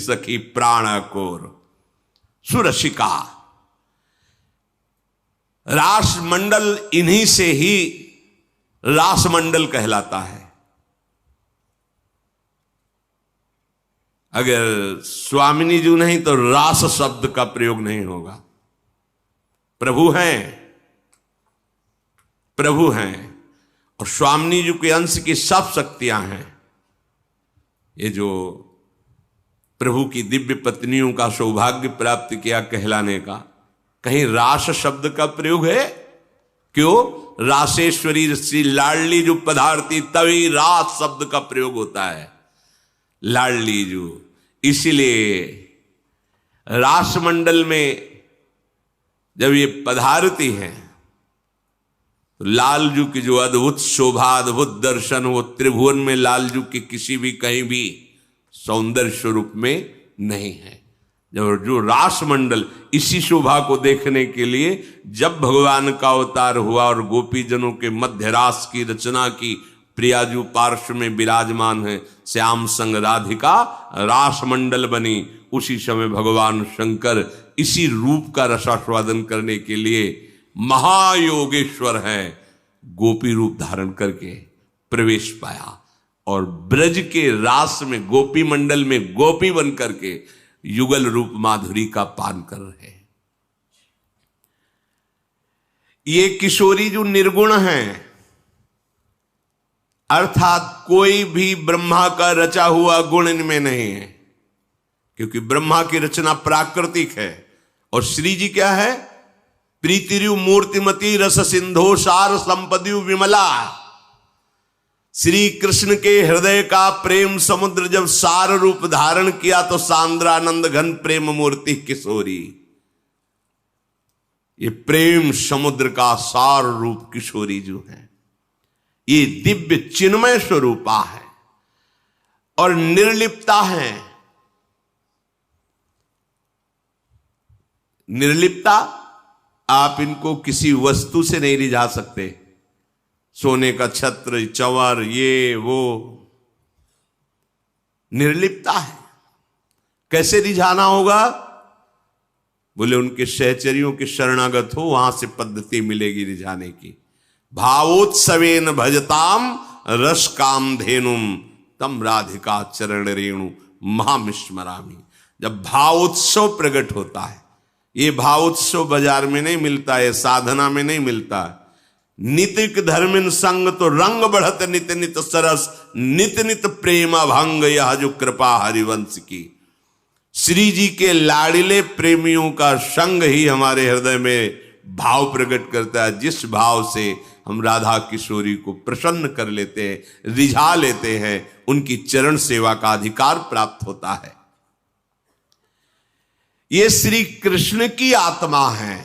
सखी प्राण कोर सुरसिका। रास मंडल इन्हीं से ही रास मंडल कहलाता है। अगर स्वामिनी जी नहीं तो रास शब्द का प्रयोग नहीं होगा। प्रभु हैं, प्रभु हैं और स्वामिनी जी के अंश की सब शक्तियां हैं। ये जो प्रभु की दिव्य पत्नियों का सौभाग्य प्राप्त किया कहलाने का, कहीं रास शब्द का प्रयोग है? क्यों? रासेश्वरी श्री लाडली जो पधारती तभी रास शब्द का प्रयोग होता है। लाडली जो, इसीलिए रास मंडल में जब ये पधारती हैं तो लालजू की जो अद्भुत शोभा, अद्भुत दर्शन, वो त्रिभुवन में लालजू की किसी भी कहीं भी सौंदर्य स्वरूप में नहीं है। जब जो रास मंडल, इसी शोभा को देखने के लिए जब भगवान का अवतार हुआ और गोपी जनों के मध्य रास की रचना की, प्रियाजू पार्श्व में विराजमान है, श्याम संग राधिका रास मंडल बनी, उसी समय भगवान शंकर इसी रूप का रसास्वादन करने के लिए महायोगेश्वर है, गोपी रूप धारण करके प्रवेश पाया और ब्रज के रास में गोपी मंडल में गोपी बन करके युगल रूप माधुरी का पान कर रहे हैं। ये किशोरी जो निर्गुण हैं, अर्थात कोई भी ब्रह्मा का रचा हुआ गुण इनमें नहीं है, क्योंकि ब्रह्मा की रचना प्राकृतिक है और श्री जी क्या है? प्रीतिरु मूर्तिमती रस सिंधो सार संपदयु विमला। श्री कृष्ण के हृदय का प्रेम समुद्र जब सार रूप धारण किया तो सांद्रानंद घन प्रेम मूर्ति किशोरी। ये प्रेम समुद्र का सार रूप किशोरी जो है, ये दिव्य चिन्मय स्वरूपा है और निर्लिप्ता है। निर्लिप्ता, आप इनको किसी वस्तु से नहीं रिझा सकते। सोने का छत्र, चंवर, ये वो, निर्लिप्ता है। कैसे रिझाना होगा? बोले उनके सहचरियों के शरणागत हो, वहां से पद्धति मिलेगी रिझाने की। भावोत्सवेन भजताम रस काम धेनुम तम राधिका चरण रेणु महामिस्मरामी। जब भावोत्सव प्रकट होता है, ये भावोत्सव बाजार में नहीं मिलता है, साधना में नहीं मिलता है। नितिक धर्मिन संग तो रंग बढ़त नित नित सरस, नित नित प्रेम भंग यह जो कृपा हरिवंश की। श्री जी के लाडिले प्रेमियों का संग ही हमारे हृदय में भाव प्रकट करता है, जिस भाव से हम राधा किशोरी को प्रसन्न कर लेते हैं, रिझा लेते हैं, उनकी चरण सेवा का अधिकार प्राप्त होता है। ये श्री कृष्ण की आत्मा है।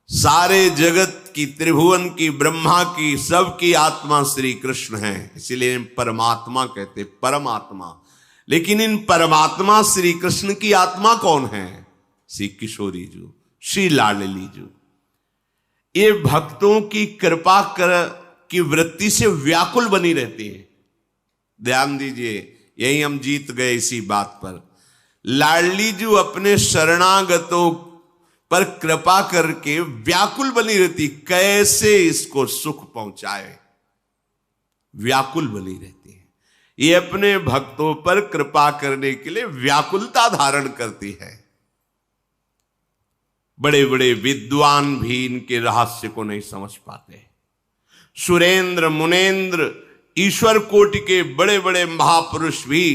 सारे जगत की, त्रिभुवन की, ब्रह्मा की, सबकी आत्मा श्री कृष्ण है, इसीलिए परमात्मा कहते, परमात्मा। लेकिन इन परमात्मा श्री कृष्ण की आत्मा कौन है? श्री किशोरी जी, श्री लाडली जी। ये भक्तों की कृपा की वृत्ति से व्याकुल बनी रहती है। ध्यान दीजिए, यही हम जीत गए इसी बात पर। लाडली जी अपने शरणागतों पर कृपा करके व्याकुल बनी रहती, कैसे इसको सुख पहुंचाए, व्याकुल बनी रहती है। ये अपने भक्तों पर कृपा करने के लिए व्याकुलता धारण करती है। बड़े बड़े विद्वान भी इनके रहस्य को नहीं समझ पाते। सुरेंद्र, मुनेन्द्र, ईश्वर कोटि के बड़े बड़े महापुरुष भी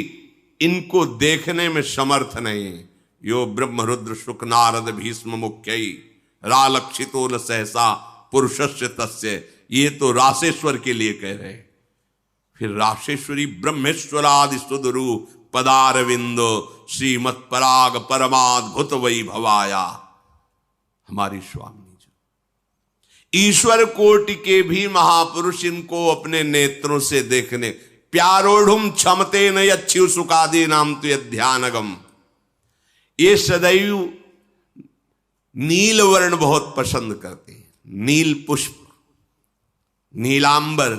इनको देखने में समर्थ नहीं है। यो ब्रह्म रुद्र शुक नारद भीष्म मुख्यई रालक्षितो न सहसा पुरुषस्य तस्य। ये तो रासेश्वर के लिए कह रहे हैं। फिर रासेश्वरी ब्रह्मेश्वरादि सुदरु पदारविंदो श्रीमत् पराग परमाद्भुत वैभवाया। हमारी स्वामी जी, ईश्वर कोटि के भी महापुरुष इनको अपने नेत्रों से देखने, प्यारोढ़ुम क्षमते न अच्छी सुखादि नाम तो ध्यानगम। ये सदैव नील वर्ण बहुत पसंद करते हैं, नील पुष्प, नीलांबर,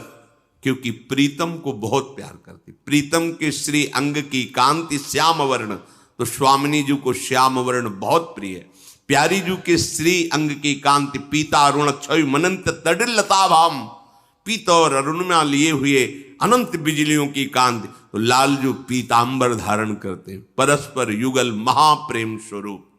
क्योंकि प्रीतम को बहुत प्यार करती। प्रीतम के श्री अंग की कांति श्याम वर्ण तो स्वामिनी जी को श्याम वर्ण बहुत प्रिय है। प्यारी जी के श्री अंग की कांति पीता अरुण क्षय मनंत तडिल लताभाम, पीता और अरुणिमा लिए हुए अनंत बिजलियों की कांति। तो लाल जो पीतांबर धारण करते हैं, परस्पर युगल महाप्रेम स्वरूप।